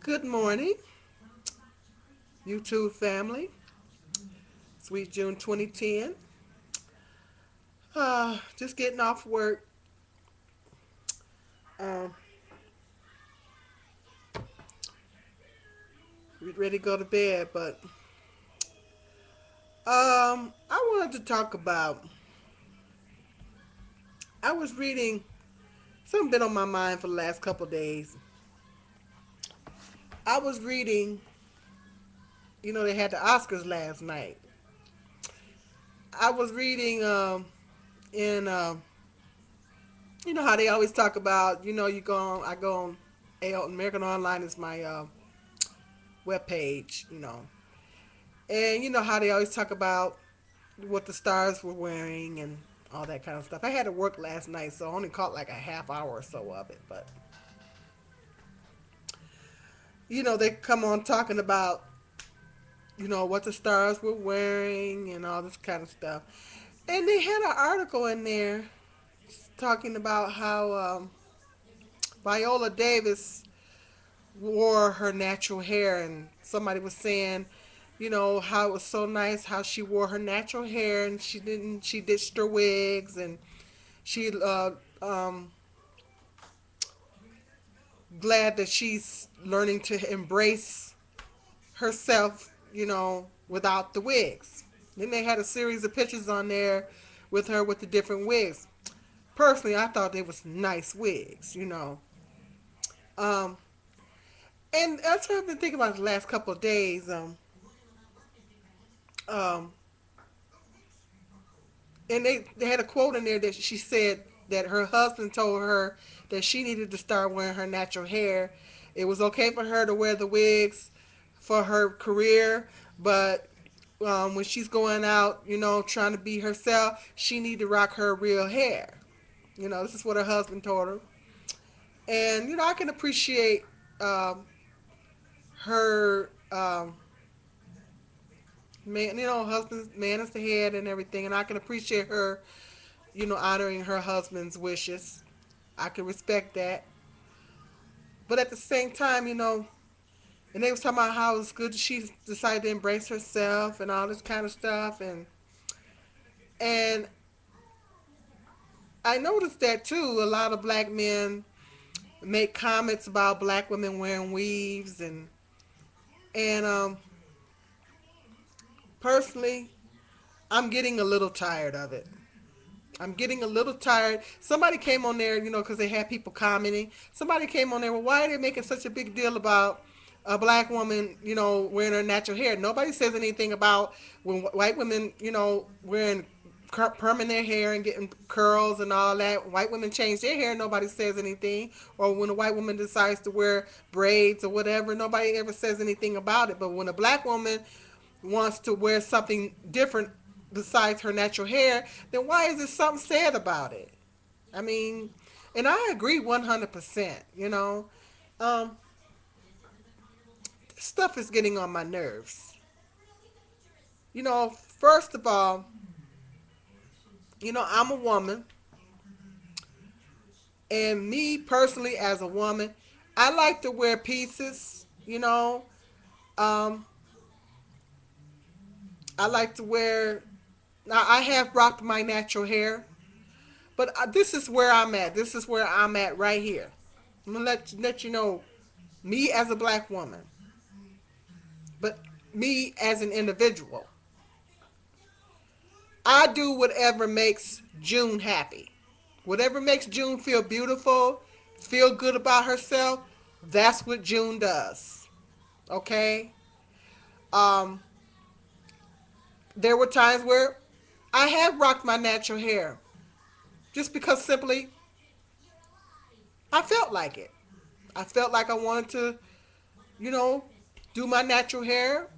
Good morning, YouTube family. Sweet June 2010. Just getting off work. Um, ready to go to bed, but I wanted to talk about. I was reading something been on my mind for the last couple of days. I was reading. They had the Oscars last night. I was reading in how they always talk about. You go on. I go on. American Online is my web page. And you know how they always talk about what the stars were wearing and all that kind of stuff. I had to work last night, so I only caught like a half hour or so of it. But they come on talking about what the stars were wearing and all this kind of stuff. And they had an article in there talking about how Viola Davis wore her natural hair, and somebody was saying, how it was so nice how she wore her natural hair and she ditched her wigs and she glad that she's learning to embrace herself, without the wigs. Then they had a series of pictures on there with her with the different wigs. Personally, I thought they was nice wigs. Um, and that's what I've been thinking about the last couple of days. Um, and they had a quote in there that she said that her husband told her that she needed to start wearing her natural hair. It was okay for her to wear the wigs for her career, but when she's going out, trying to be herself, she need to rock her real hair. This is what her husband told her, and I can appreciate her man. Husband's man is the head and everything, and I can appreciate her, honoring her husband's wishes. I can respect that, but at the same time, and they was talking about how it's good that she decided to embrace herself and all this kind of stuff, and I noticed that too. A lot of black men make comments about black women wearing weaves, and personally, I'm getting a little tired of it. I'm getting a little tired. Somebody came on there, because they had people commenting. Somebody came on there. Well, why are they making such a big deal about a black woman, wearing her natural hair? Nobody says anything about when white women, wearing perm in their hair and getting curls and all that. White women change their hair. Nobody says anything. Or when a white woman decides to wear braids or whatever, nobody ever says anything about it. But when a black woman wants to wear something different besides her natural hair, then why is there something said about it? I mean, and I agree 100%. Um, this stuff is getting on my nerves. First of all, I'm a woman, and me personally as a woman, I like to wear pieces. Um, I like to wear. Now I have rocked my natural hair, but this is where I'm at. This is where I'm at right here. I'm gonna let you know, me as a black woman, but me as an individual. I do whatever makes June happy. Whatever makes June feel beautiful, feel good about herself, that's what June does. Okay? Um, there were times where I have rocked my natural hair just because simply I felt like it. I felt like I wanted to, you know, do my natural hair.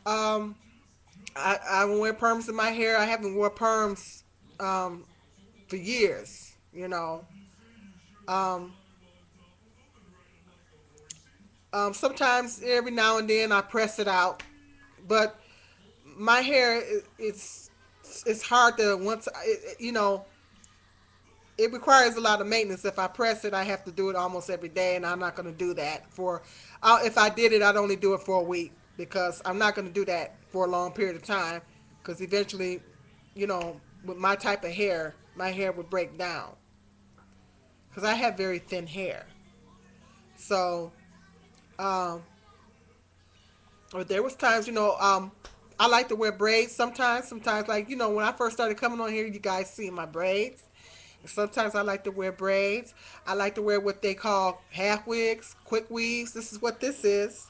Um, I wear perms in my hair. I haven't worn perms for years. Um, sometimes every now and then I press it out, but my hair it's hard to once it requires a lot of maintenance. If I press it, I have to do it almost every day, and I'm not going to do that for. If I did it, I'd only do it for a week because I'm not going to do that for a long period of time. Because eventually, you know, with my type of hair, my hair would break down. Because I have very thin hair, so um, or there was times, I like to wear braids sometimes. Sometimes, like when I first started coming on here, you guys see my braids. Sometimes I like to wear braids. I like to wear what they call half wigs, quick weaves. This is what this is.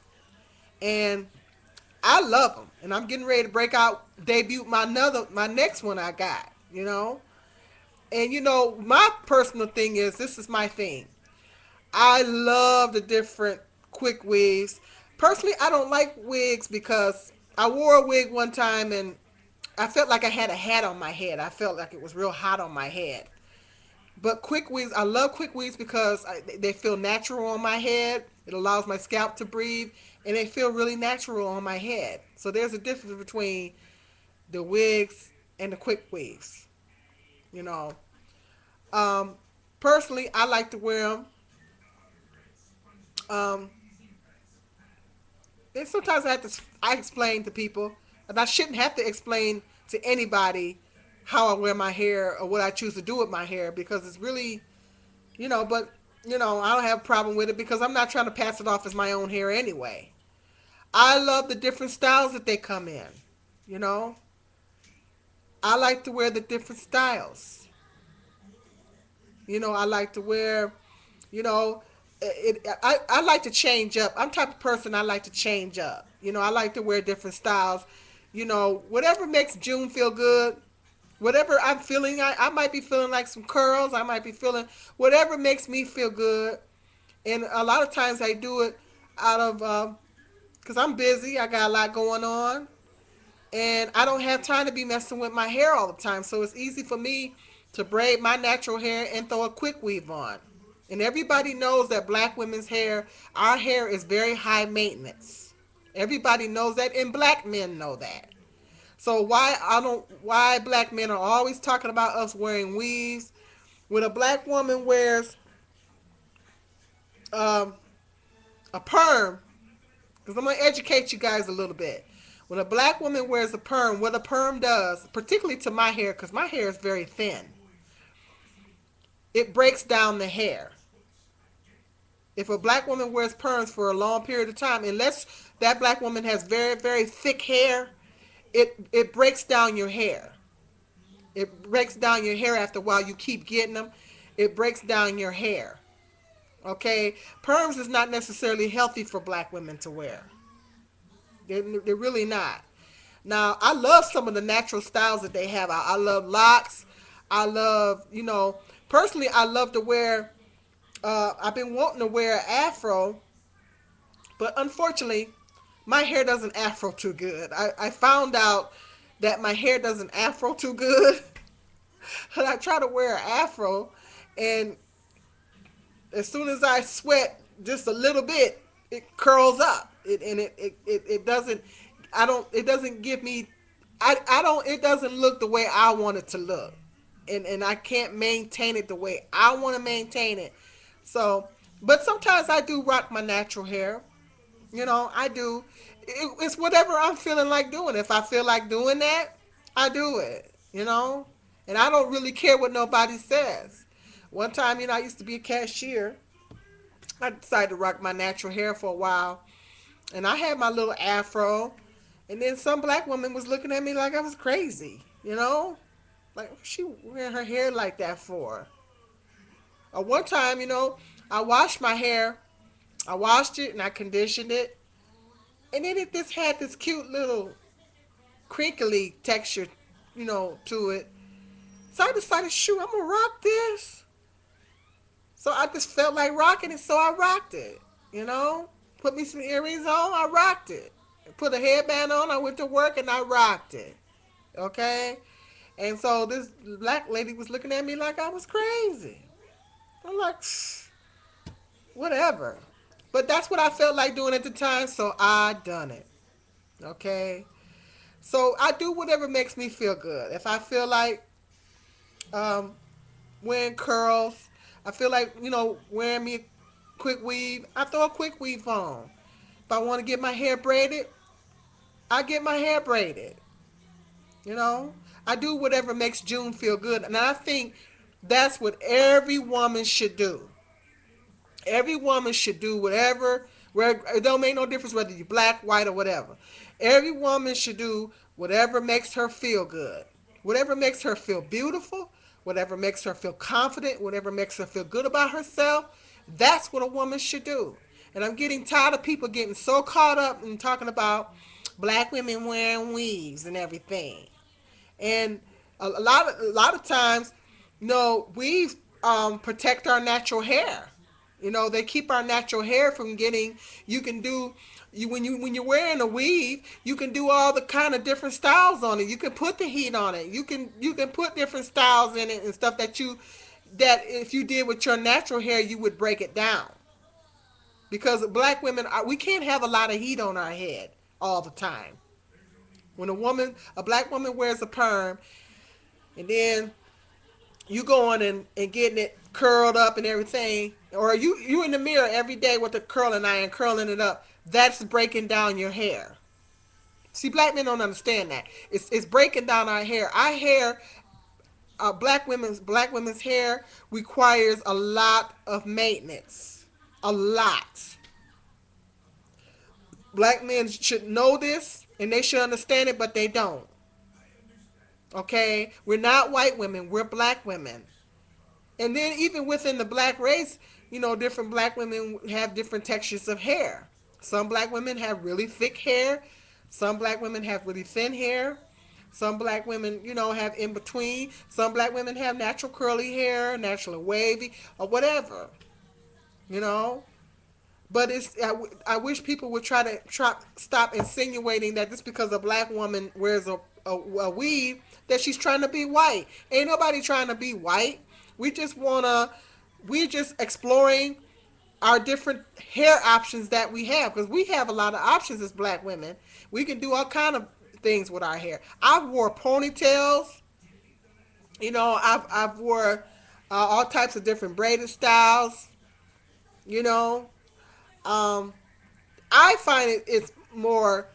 And I love them. And I'm getting ready to debut my next one I got, And my personal thing is, this is my thing. I love the different quick weaves. Personally, I don't like wigs because I wore a wig one time and I felt like I had a hat on my head. I felt like it was real hot on my head. But quick weaves, I love quick weaves because they feel natural on my head. It allows my scalp to breathe, and they feel really natural on my head. So there's a difference between the wigs and the quick weaves. You know, um, personally, I like to wear them. Um, and sometimes I explain to people, and I shouldn't have to explain to anybody how I wear my hair or what I choose to do with my hair because it's really but I don't have a problem with it because I'm not trying to pass it off as my own hair anyway. I love the different styles that they come in. You know, I like to wear the different styles. I like to wear, you know, I like to change up. I'm the type of person I like to change up. I like to wear different styles. Whatever makes June feel good, whatever I'm feeling, I might be feeling like some curls. I might be feeling whatever makes me feel good. And a lot of times I do it out of because I'm busy. I got a lot going on, and I don't have time to be messing with my hair all the time. So it's easy for me to braid my natural hair and throw a quick weave on. And everybody knows that black women's hair, our hair is very high maintenance. Everybody knows that, and black men know that. So why black men are always talking about us wearing weaves? When a black woman wears um, a perm, because I'm going to educate you guys a little bit. When a black woman wears a perm, what a perm does, particularly to my hair, because my hair is very thin, it breaks down the hair. If a black woman wears perms for a long period of time, unless that black woman has very, very thick hair, it breaks down your hair. It breaks down your hair after a while. You keep getting them. It breaks down your hair. Okay? Perms is not necessarily healthy for black women to wear. They're really not. Now, I love some of the natural styles that they have. I love locks. I love, personally, I love to wear, I've been wanting to wear an afro, but unfortunately, my hair doesn't afro too good. I found out that my hair doesn't afro too good. And I try to wear an afro, and as soon as I sweat just a little bit, it curls up. It doesn't, it doesn't give me, I don't, it doesn't look the way I want it to look. And I can't maintain it the way I want to maintain it. So, but sometimes I do rock my natural hair. I do. It's whatever I'm feeling like doing. If I feel like doing that, I do it. And I don't really care what nobody says. One time, I used to be a cashier. I decided to rock my natural hair for a while. And I had my little afro. And then some black woman was looking at me like I was crazy. Like, what's she wearing her hair like that for? One time, I washed my hair. I washed it and I conditioned it. And then it just had this cute little crinkly texture, to it. So I decided, shoot, I'm going to rock this. So I just felt like rocking it, so I rocked it. Put me some earrings on, I rocked it. Put a headband on, I went to work and I rocked it. Okay? And so this black lady was looking at me like I was crazy. I'm like, whatever. But that's what I felt like doing at the time, so I done it. Okay? So I do whatever makes me feel good. If I feel like, um, wearing curls. I feel like, wearing me a quick weave. I throw a quick weave on. If I want to get my hair braided, I get my hair braided. You know, I do whatever makes June feel good, and I think that's what every woman should do. Every woman should do whatever. Where it don't make no difference whether you're black, white, or whatever. Every woman should do whatever makes her feel good, whatever makes her feel beautiful, whatever makes her feel confident, whatever makes her feel good about herself. That's what a woman should do. And I'm getting tired of people getting so caught up in talking about black women wearing weaves and everything. And a lot of times, weaves protect our natural hair. They keep our natural hair from getting. You can do you when you're wearing a weave, you can do all the kind of different styles on it. You can put the heat on it. You can put different styles in it and stuff that if you did with your natural hair, you would break it down. Because black women, we can't have a lot of heat on our head all the time. When a black woman wears a perm, and then you going and getting it curled up and everything, or you in the mirror every day with the curling iron curling it up, that's breaking down your hair. See, black men don't understand that. It's breaking down our hair. Our hair, black women's hair requires a lot of maintenance. A lot. Black men should know this and they should understand it, but they don't. Okay? We're not white women, we're black women. And then even within the black race, different black women have different textures of hair. Some black women have really thick hair. Some black women have really thin hair. Some black women, have in between. Some black women have natural curly hair, natural wavy, or whatever. You know, but I wish people would stop insinuating that just because a black woman wears a weave that she's trying to be white. Ain't nobody trying to be white. We just wanna we're just exploring our different hair options that we have because we have a lot of options as black women. We can do all kind of things with our hair. I've wore ponytails. I've wore all types of different braided styles. You know, um, I find it's more.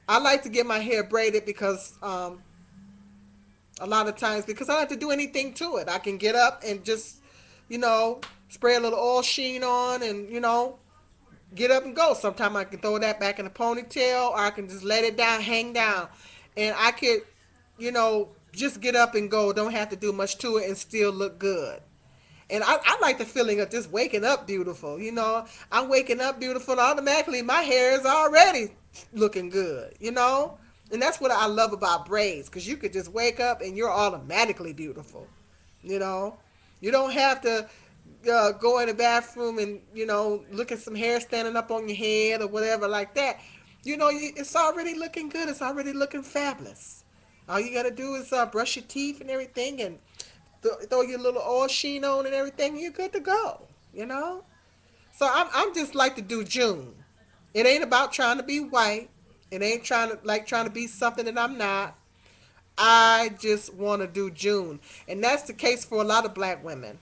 I like to get my hair braided because a lot of times because I don't have to do anything to it. I can get up and just you know spray a little oil sheen on and get up and go. Sometimes I can throw that back in a ponytail or I can just let it down, hang down, and I could just get up and go. Don't have to do much to it and still look good. And I like the feeling of just waking up beautiful. I'm waking up beautiful and automatically my hair is already looking good, And that's what I love about braids because you could just wake up and you're automatically beautiful, you know? You don't have to go in the bathroom and, look at some hair standing up on your head or whatever like that. It's already looking good. It's already looking fabulous. All you got to do is brush your teeth and everything and throw your little oil sheen on and everything, you're good to go. So I'm just like to do June. It ain't about trying to be white. It ain't trying to be something that I'm not. I just want to do June. And that's the case for a lot of black women.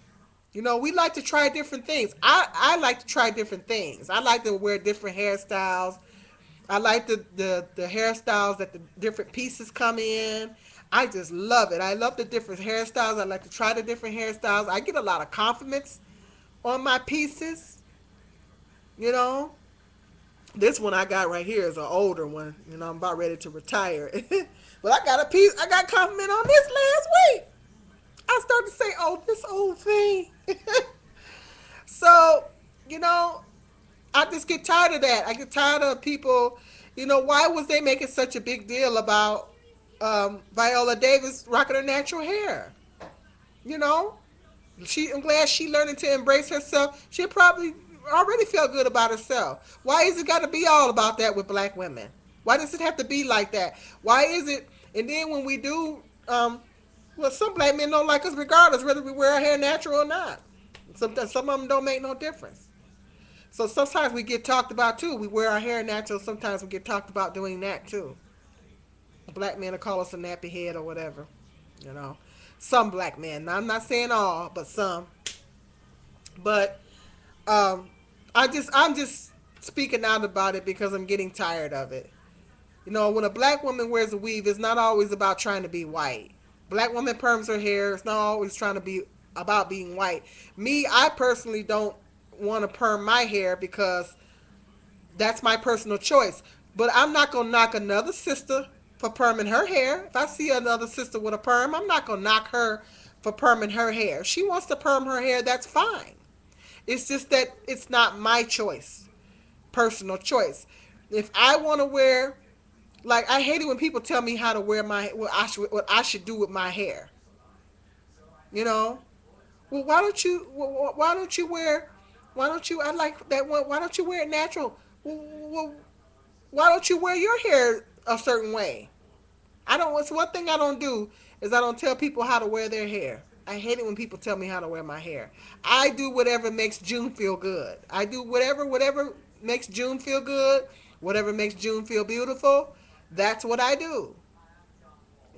We like to try different things. I like to try different things. I like to wear different hairstyles. I like the hairstyles that the different pieces come in. I just love it. I love the different hairstyles. I like to try the different hairstyles. I get a lot of compliments on my pieces. You know, this one I got right here is an older one. I'm about ready to retire. But I got a piece. I got a compliment on this last week. I started to say, "Oh, this old thing." So, I just get tired of that. I get tired of people. Why was they making such a big deal about Viola Davis rocking her natural hair? You know, I'm glad she learning to embrace herself. She probably already felt good about herself. Why is it got to be all about that with black women? Why does it have to be like that? Why is it? And then when we do, well, some black men don't like us regardless whether we wear our hair natural or not. Sometimes some of them don't make no difference. So sometimes we get talked about too. We wear our hair natural. Sometimes we get talked about doing that too. A black man will call us a nappy head or whatever. You know. Some black men. Now, I'm not saying all, but some. But um, I'm just speaking out about it because I'm getting tired of it. You know, when a black woman wears a weave, it's not always about trying to be white. Black woman perms her hair. It's not always trying to be about being white. Me, I personally don't want to perm my hair because that's my personal choice. But I'm not gonna knock another sister for perming her hair. If I see another sister with a perm, I'm not gonna knock her for perming her hair. If she wants to perm her hair, that's fine. It's just that it's not my choice, personal choice. If I want to wear, like, I hate it when people tell me how to wear my what I should do with my hair. You know, well, why don't you wear why don't you I like that one, why don't you wear it natural? Well, why don't you wear your hair a certain way? I don't. It's one thing I don't do is I don't tell people how to wear their hair. I hate it when people tell me how to wear my hair. I do whatever makes June feel good. I do whatever makes June feel good, whatever makes June feel beautiful. That's what I do.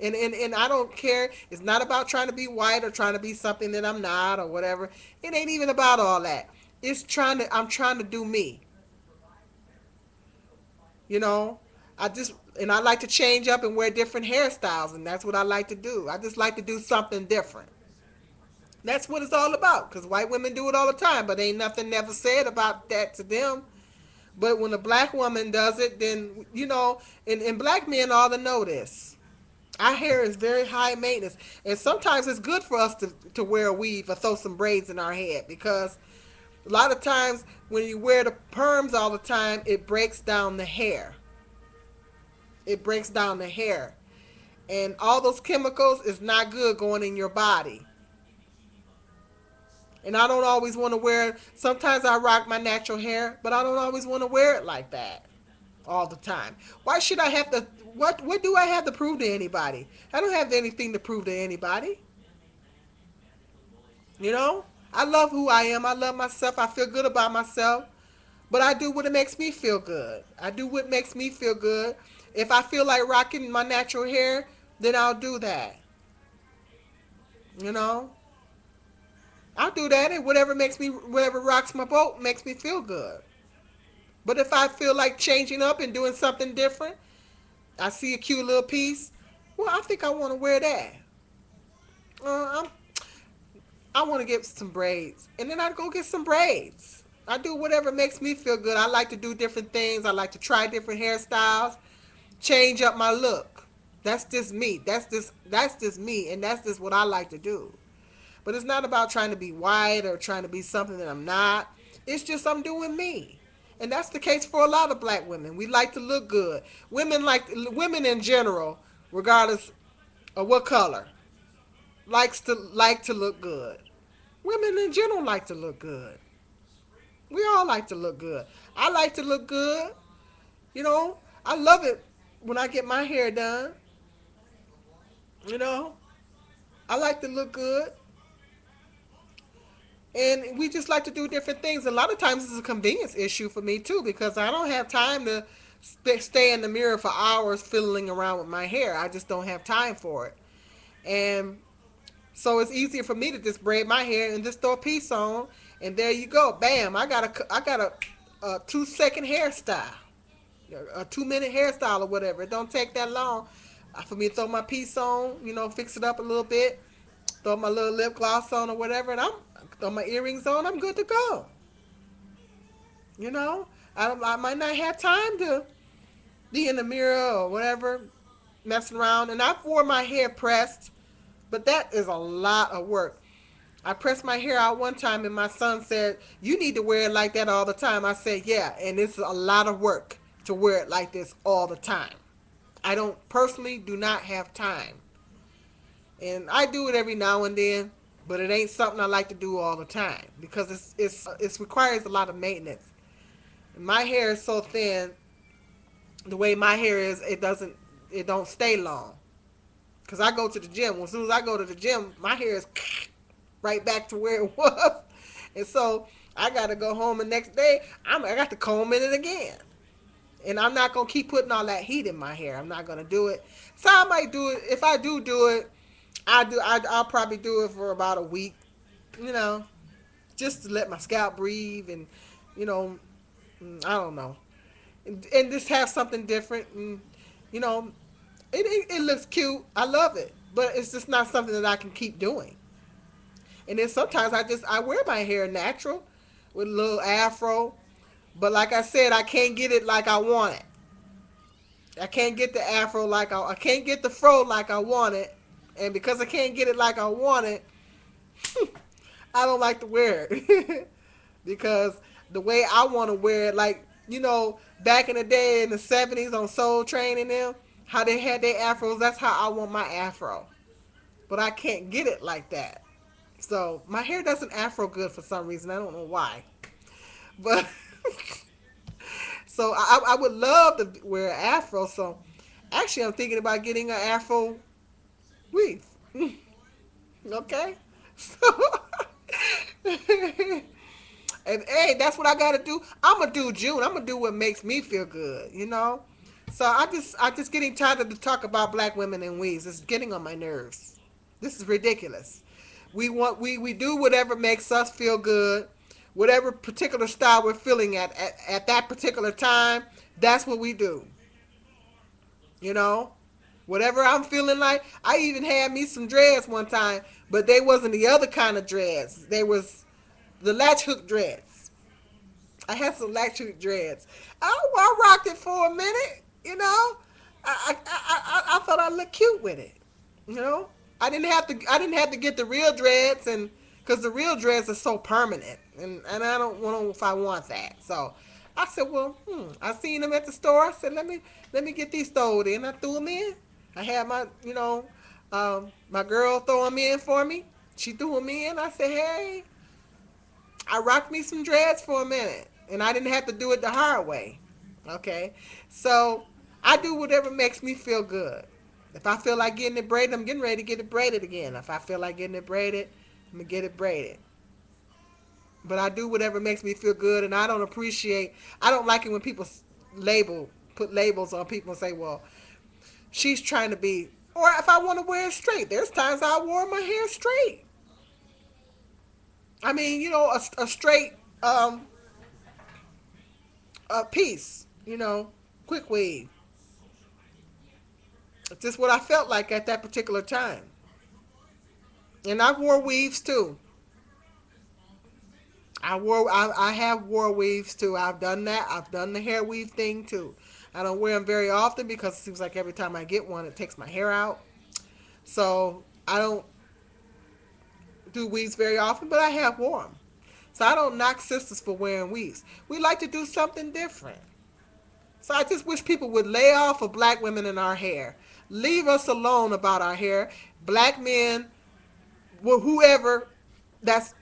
And I don't care. It's not about trying to be white or trying to be something that I'm not or whatever. It ain't even about all that. I'm trying to do me. You know, I like to change up and wear different hairstyles, and that's what I like to do. I just like to do something different. That's what it's all about, because white women do it all the time, but ain't nothing never said about that to them. But when a black woman does it, then, and black men ought to know this. Our hair is very high maintenance, and sometimes it's good for us to wear a weave or throw some braids in our head, because a lot of times when you wear the perms all the time, it breaks down the hair. It breaks down the hair. And all those chemicals is not good going in your body. And I don't always want to wear, sometimes I rock my natural hair, but I don't always want to wear it like that all the time. Why should I have to, what do I have to prove to anybody? I don't have anything to prove to anybody. You know? I love who I am. I love myself. I feel good about myself. But I do what it makes me feel good. I do what makes me feel good. If I feel like rocking my natural hair, then I'll do that. You know? I'll do that, and whatever rocks my boat makes me feel good. But if I feel like changing up and doing something different, I see a cute little piece, well, I think I want to wear that. Uh, I'm, I want to get some braids, and then I go get some braids. I do whatever makes me feel good. I like to do different things. I like to try different hairstyles, change up my look. That's just me. That's just me, and that's just what I like to do. But it's not about trying to be white or trying to be something that I'm not. It's just I'm doing me. And that's the case for a lot of black women. We like to look good. Women in general, regardless of what color, like to look good. Women in general like to look good. We all like to look good. I like to look good. You know, I love it when I get my hair done. You know, I like to look good. And we just like to do different things. A lot of times it's a convenience issue for me too, because I don't have time to stay in the mirror for hours fiddling around with my hair. I just don't have time for it. And so it's easier for me to just braid my hair and just throw a piece on, and there you go. Bam! I got a 2 second hairstyle, a 2 minute hairstyle or whatever. It don't take that long for me to throw my piece on. Fix it up a little bit, throw my little lip gloss on or whatever, and I'm throw my earrings on. I'm good to go. You know, I might not have time to be in the mirror or whatever, messing around. And I've wore my hair pressed, but that is a lot of work. I pressed my hair out one time, and my son said, "You need to wear it like that all the time." I said, "Yeah," and it's a lot of work to wear it like this all the time. I don't personally do not have time, and I do it every now and then, but it ain't something I like to do all the time because it requires a lot of maintenance. My hair is so thin. The way my hair is, it don't stay long. Cause I go to the gym. As soon as I go to the gym, my hair is right back to where it was, and so I gotta go home the next day. I got to comb in it again, and I'm not gonna keep putting all that heat in my hair. I'm not gonna do it. So I might do it. If I do it, I'll probably do it for about a week. You know, just to let my scalp breathe and you know, I don't know, and just have something different. And you know, it looks cute. I love it, but it's just not something that I can keep doing. And then sometimes I wear my hair natural with a little afro, but like I said, I can't get it like I want it. I can't get the afro like I can't get the fro like I want it, and because I can't get it like I want it, I don't like to wear it because the way I want to wear it, like back in the day in the '70s on Soul Train and them, how they had their afros, that's how I want my afro, but I can't get it like that. So my hair doesn't afro good for some reason. I don't know why, but so I would love to wear an afro. So actually, I'm thinking about getting an afro weave. Okay, so and hey, that's what I gotta do. I'm gonna do June. I'm gonna do what makes me feel good. So I just getting tired of the talk about black women and weaves. It's getting on my nerves. This is ridiculous. We do whatever makes us feel good, whatever particular style we're feeling at that particular time. That's what we do. You know, whatever I'm feeling like. I even had me some dreads one time, but they wasn't the other kind of dreads. They was the latch hook dreads. I had some latch hook dreads. I rocked it for a minute. I thought I looked cute with it. You know, I didn't have to get the real dreads, and because the real dreads are so permanent, and I don't know if I want that. So I said, well, I seen them at the store. I said, let me get these stowed in. I threw them in. I had my girl throw them in for me. She threw them in. I said, hey, I rocked me some dreads for a minute, and I didn't have to do it the hard way. Okay, so I do whatever makes me feel good. If I feel like getting it braided, I'm getting ready to get it braided again. If I feel like getting it braided, I'm gonna get it braided. But I do whatever makes me feel good, and I don't like it when people put labels on people and say, well, she's trying to be, or if I want to wear it straight. There's times I wore my hair straight. I mean, a straight piece, quick wave. It's just what I felt like at that particular time. And I wore weaves too. I have wore weaves too. I've done that. I've done the hair weave thing too. I don't wear them very often because it seems like every time I get one, it takes my hair out. So I don't do weaves very often, but I have worn them. So I don't knock sisters for wearing weaves. We like to do something different. So I just wish people would lay off of black women in our hair. Leave us alone about our hair. Black men, whoever, that's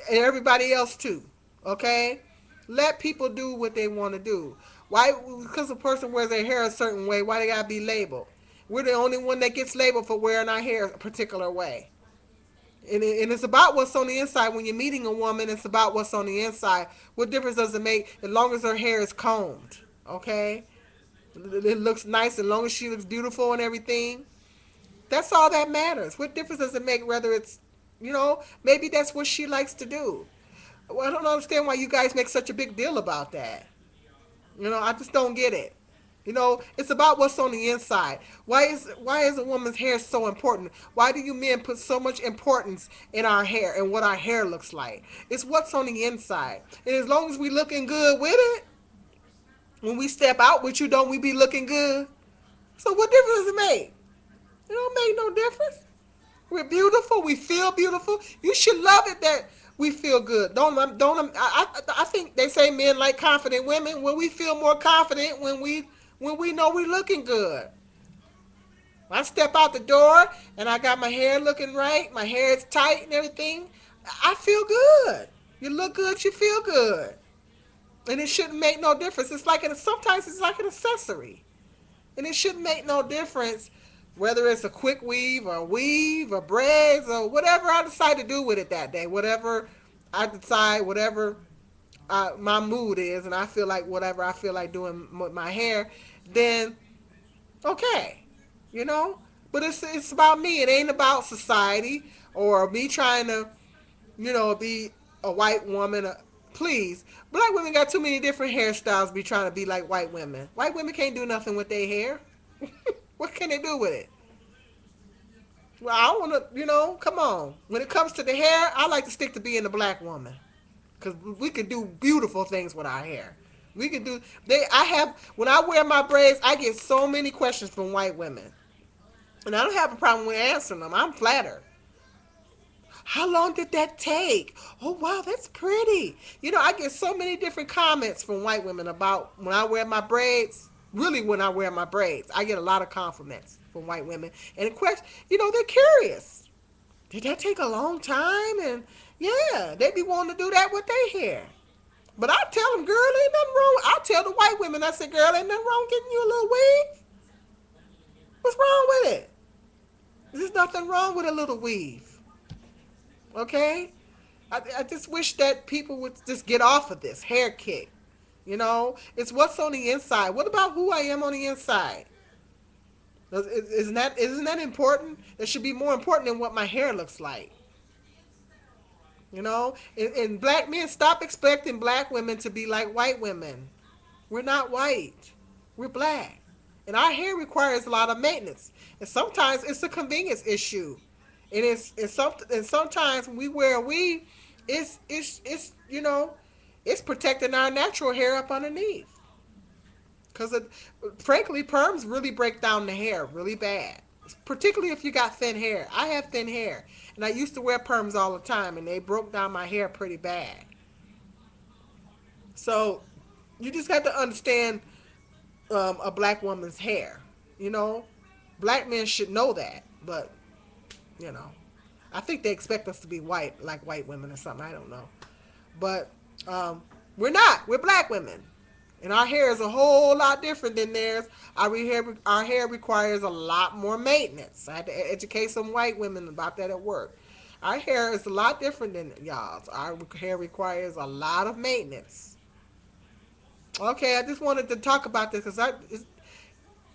everybody else too. Okay? Let people do what they want to do. Why? Because a person wears their hair a certain way, why they gotta be labeled? We're the only one that gets labeled for wearing our hair a particular way. And it's about what's on the inside. When you're meeting a woman, it's about what's on the inside. What difference does it make as long as her hair is combed? Okay? It looks nice as long as she looks beautiful and everything. That's all that matters. What difference does it make whether maybe that's what she likes to do. Well, I don't understand why you guys make such a big deal about that. I just don't get it. It's about what's on the inside. Why is a woman's hair so important? Why do you men put so much importance in our hair and what our hair looks like? It's what's on the inside. And as long as we looking good with it, when we step out with you, don't we be looking good? So what difference does it make? It don't make no difference. We're beautiful. We feel beautiful. You should love it that we feel good. Don't I think they say men like confident women. Well, we feel more confident when we know we're looking good. When I step out the door and I got my hair looking right, my hair is tight and everything, I feel good. You look good, you feel good. And it shouldn't make no difference. Sometimes it's like an accessory. And it shouldn't make no difference whether it's a quick weave or braids or whatever I decide to do with it that day. Whatever I decide, whatever my mood is, and I feel like whatever I feel like doing with my hair, then okay. But it's about me. It ain't about society or me trying to, be a white woman. Please, black women got too many different hairstyles. Be trying to be like white women. White women can't do nothing with their hair. What can they do with it? Well, I want to, come on. When it comes to the hair, I like to stick to being a black woman because we can do beautiful things with our hair. We can do. I have when I wear my braids, I get so many questions from white women, and I don't have a problem with answering them. I'm flattered. How long did that take? Oh wow, that's pretty. I get so many different comments from white women about when I wear my braids. Really, when I wear my braids, I get a lot of compliments from white women, and the question, they're curious. Did that take a long time? And yeah, they be wanting to do that with their hair. But I tell them, girl, ain't nothing wrong. I tell the white women, I say, girl, ain't nothing wrong getting you a little weave. What's wrong with it? There's nothing wrong with a little weave. Okay? I just wish that people would just get off of this hair kick. It's what's on the inside. What about who I am on the inside? Isn't that important? It should be more important than what my hair looks like. And black men, stop expecting black women to be like white women. We're not white. We're black. And our hair requires a lot of maintenance. And sometimes it's a convenience issue. And sometimes when we wear a weave, it's protecting our natural hair up underneath. Because frankly, perms really break down the hair really bad. Particularly if you got thin hair. I have thin hair. And I used to wear perms all the time, and they broke down my hair pretty bad. So you just have to understand a black woman's hair. You know, Black men should know that, but you know, I think they expect us to be white, like white women or something. I don't know, but we're not. We're black women, and our hair is a whole lot different than theirs. Our hair requires a lot more maintenance. I had to educate some white women about that at work. Our hair is a lot different than y'all's. Our hair requires a lot of maintenance. Okay, I just wanted to talk about this because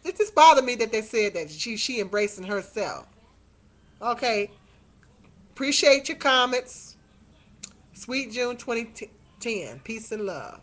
it just bothered me that they said that she embracing herself. Okay, appreciate your comments. Sweet June 2010. Peace and love.